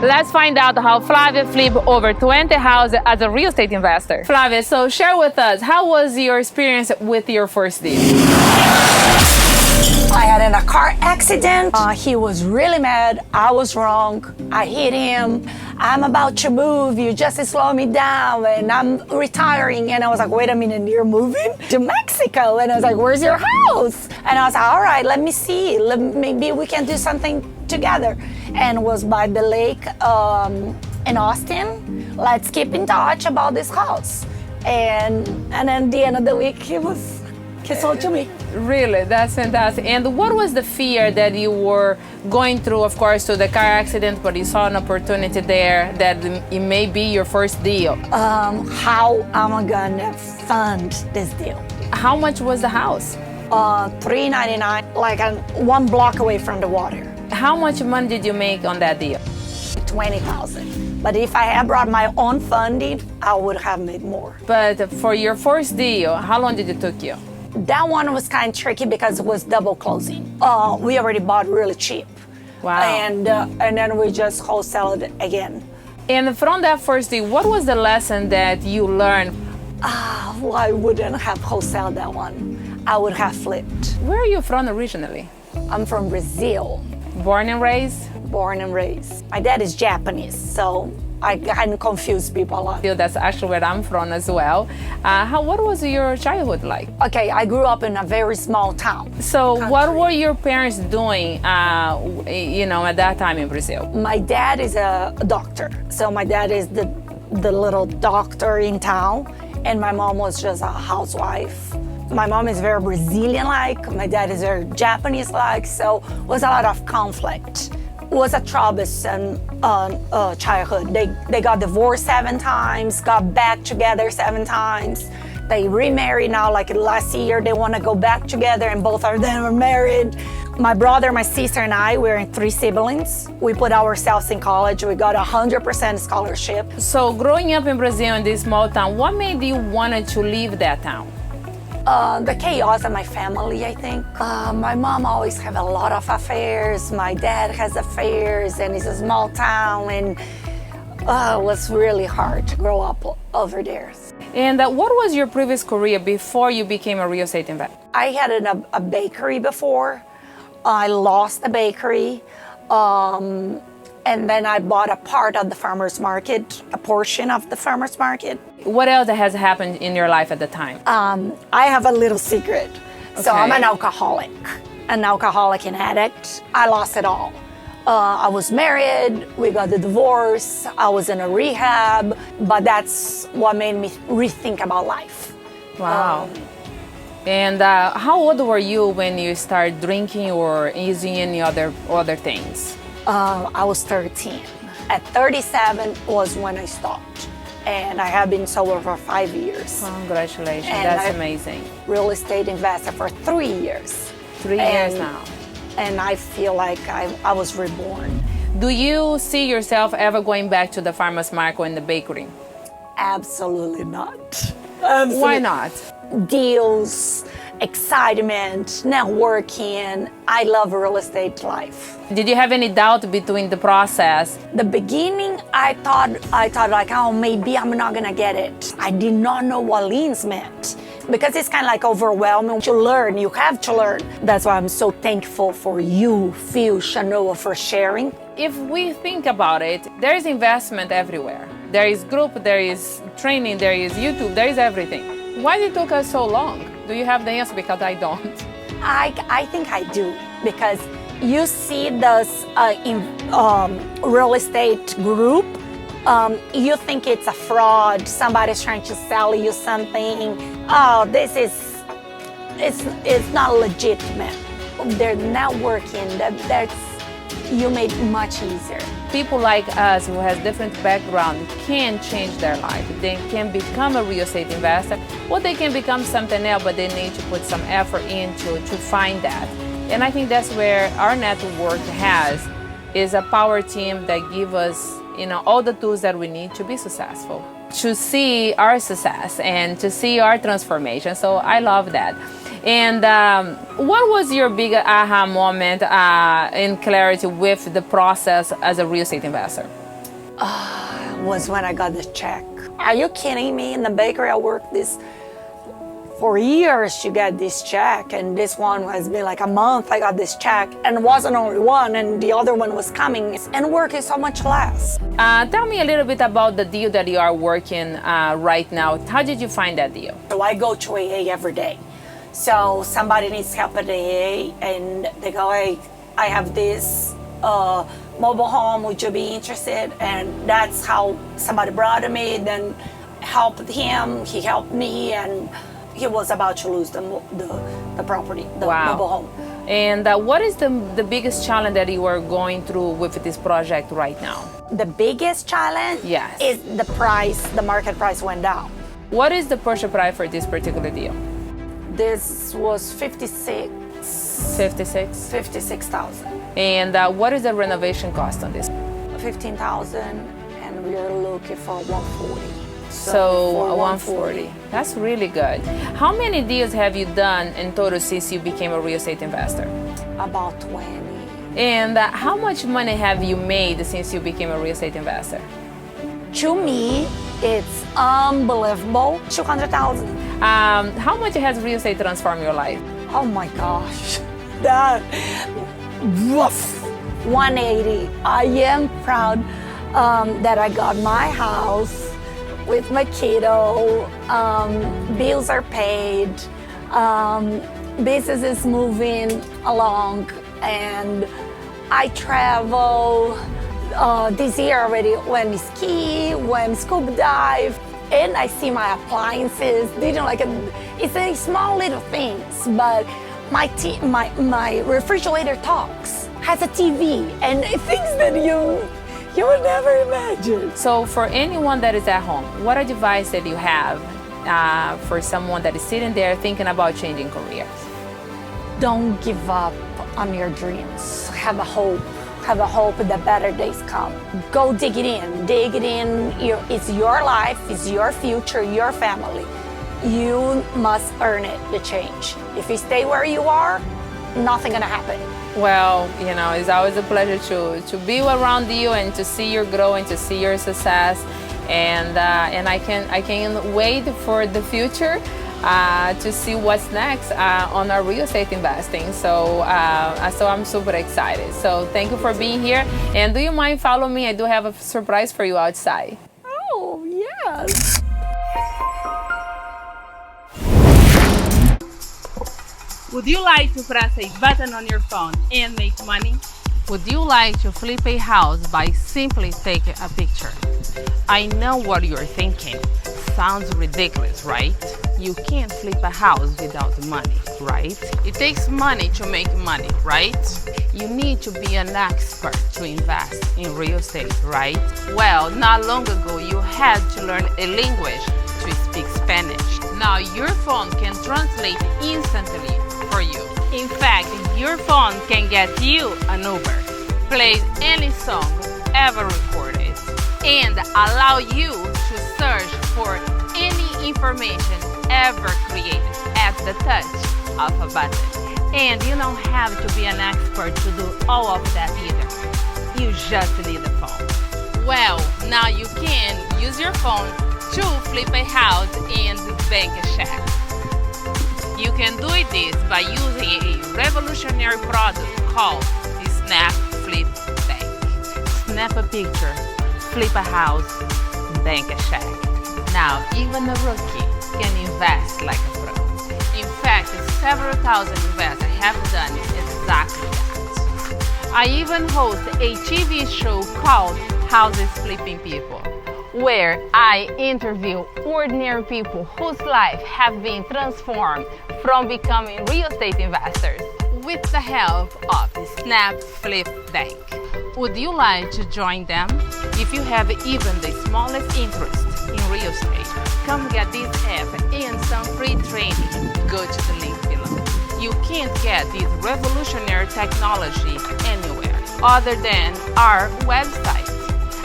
Let's find out how Flavia flipped over 20 houses as a real estate investor. Flavia, so share with us, how was your experience with your first deal? I had in a car accident. He was really mad. I was wrong. I hit him. I'm about to move. You just slow me down. And I'm retiring. And I was like, wait a minute, you're moving to Mexico? And I was like, where's your house? And I was like, all right, let me see. Maybe we can do something together. And it was by the lake in Austin. Let's keep in touch about this house. And then at the end of the week, he sold to me. Really, that's fantastic. And what was the fear that you were going through, of course, to the car accident, but you saw an opportunity there that it may be your first deal? How am I gonna fund this deal? How much was the house? $399, like 1 block away from the water. How much money did you make on that deal? $20,000. But if I had brought my own funding, I would have made more. But for your first deal, how long did it took you? That one was kind of tricky because it was double closing. We already bought really cheap. Wow. And then we just wholesaled it again. And from that first deal, what was the lesson that you learned? Well, I wouldn't have wholesaled that one. I would have flipped. Where are you from originally? I'm from Brazil. Born and raised? Born and raised. My dad is Japanese, so I kind of confuse people a lot. That's actually where I'm from as well. What was your childhood like? Okay, I grew up in a very small town. So what were your parents doing, at that time in Brazil? My dad is a doctor. So my dad is the little doctor in town, and my mom was just a housewife. My mom is very Brazilian-like, my dad is very Japanese-like, so it was a lot of conflict. It was a troublesome childhood. They got divorced 7 times, got back together 7 times. They remarried now, like last year, they want to go back together, and both of them are married. My brother, my sister, and I, we're 3 siblings. We put ourselves in college. We got 100% scholarship. So growing up in Brazil in this small town, what made you want to leave that town? The chaos of my family, I think. My mom always have a lot of affairs. My dad has affairs, and it's a small town, and it was really hard to grow up over there. And what was your previous career before you became a real estate investor? I had a bakery before. I lost the bakery. And then I bought a part of the farmer's market, a portion of the farmer's market. What else has happened in your life at the time? I have a little secret. Okay. So I'm an alcoholic and addict. I lost it all. I was married, we got the divorce, I was in a rehab, but that's what made me rethink about life. Wow. And how old were you when you started drinking or using any other things? I was 13. At 37 was when I stopped. And I have been sober for 5 years. Congratulations, and that's amazing. Real estate investor for 3 years. 3 years now. And I feel like I was reborn. Do you see yourself ever going back to the farmer's market and the bakery? Absolutely not. Absolutely. Why not? Deals, excitement, networking. I love real estate life. Did you have any doubt between the process? The beginning, I thought like, oh, maybe I'm not gonna get it. I did not know what liens meant because it's kind of like overwhelming to learn. You have to learn. That's why I'm so thankful for you, Phil, Shanoa, for sharing. If we think about it, there is investment everywhere. There is group, there is training, there is YouTube, there is everything. Why did it took us so long? Do you have the answer? Because I don't. I think I do, because you see this real estate group, you think it's a fraud, somebody's trying to sell you something. Oh, it's not legitimate. They're networking, you made it much easier. People like us who has different background can change their life. They can become a real estate investor, or they can become something else, but they need to put some effort into to find that. And I think that's where our network is a power team that give us, all the tools that we need to be successful, to see our success and to see our transformation. So I love that. And what was your big aha moment in clarity with the process as a real estate investor? was when I got this check. Are you kidding me? In the bakery I worked for years to get this check, and this one has been like a month I got this check, and it wasn't only one, and the other one was coming, and work is so much less. Tell me a little bit about the deal that you are working right now. How did you find that deal? So I go to AA every day. So somebody needs help at AA, and they go, hey, I have this mobile home, would you be interested? And that's how somebody brought me, then helped him, he helped me, and he was about to lose the property, the mobile home. And what is the biggest challenge that you are going through with this project right now? The biggest challenge is the price, the market price went down. What is the purchase price for this particular deal? This was 56,000. And what is the renovation cost on this? 15,000, and we are looking for 140. So 140. That's really good. How many deals have you done in total since you became a real estate investor? About 20. And how much money have you made since you became a real estate investor? To me, it's unbelievable. 200,000. How much has real estate transformed your life? Oh my gosh, that woof, 180. I am proud that I got my house with my kiddo, bills are paid, business is moving along, and I travel. This year already went ski, went scuba dive, and I see my appliances. They don't like it. It's a small little things, but my refrigerator talks, has a TV, and things that you would never imagine. So for anyone that is at home, what advice that you have for someone that is sitting there thinking about changing careers? Don't give up on your dreams. Have a hope. Have a hope that better days come. Go dig it in. Dig it in. It's your life. It's your future, your family. You must earn it, the change. If you stay where you are, nothing gonna happen. Well, you know, it's always a pleasure to be around you and to see your growth and to see your success. And I can't wait for the future to see what's next on our real estate investing. So I'm super excited. So thank you for being here. And do you mind follow me? I do have a surprise for you outside. Oh, yes. Would you like to press a button on your phone and make money? Would you like to flip a house by simply taking a picture? I know what you're thinking. Sounds ridiculous, right? You can't flip a house without money, right? It takes money to make money, right? You need to be an expert to invest in real estate, right? Well, not long ago you had to learn a language to speak Spanish. Now your phone can translate instantly for you. In fact, your phone can get you an Uber, play any song ever recorded, and allow you to search for any information ever created at the touch of a button. And you don't have to be an expert to do all of that either. You just need a phone. Well, now you can use your phone to flip a house and bank a check. You can do this by using a revolutionary product called the Snap Flip Bank. Snap a picture, flip a house, bank a check. Now, even a rookie can invest like a pro. In fact, several thousand investors have done exactly that. I even host a TV show called Houses Flipping People, where I interview ordinary people whose life have been transformed from becoming real estate investors with the help of the Snap Flip Bank. Would you like to join them? If you have even the smallest interest in real estate, come get this app and some free training. Go to the link below. You can't get this revolutionary technology anywhere other than our website.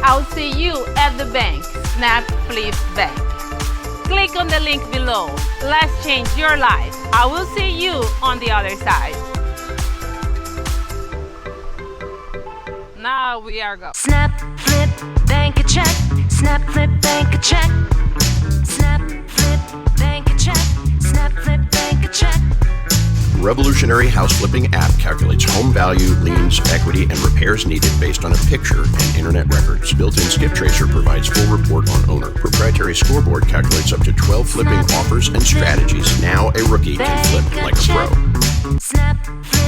I'll see you at the bank, Snap Flip Bank. Click on the link below. Let's change your life. I will see you on the other side. Now we are go. Snap, flip, bank a check. Snap, flip, bank a check. Snap, flip, bank a check. Snap, flip, bank a check. Revolutionary house flipping app calculates home value, liens, equity, and repairs needed based on a picture and internet records. Built-in skip tracer provides full report on owner. Proprietary scoreboard calculates up to 12 flipping offers and strategies. Now a rookie can flip like a pro. Snap, flip,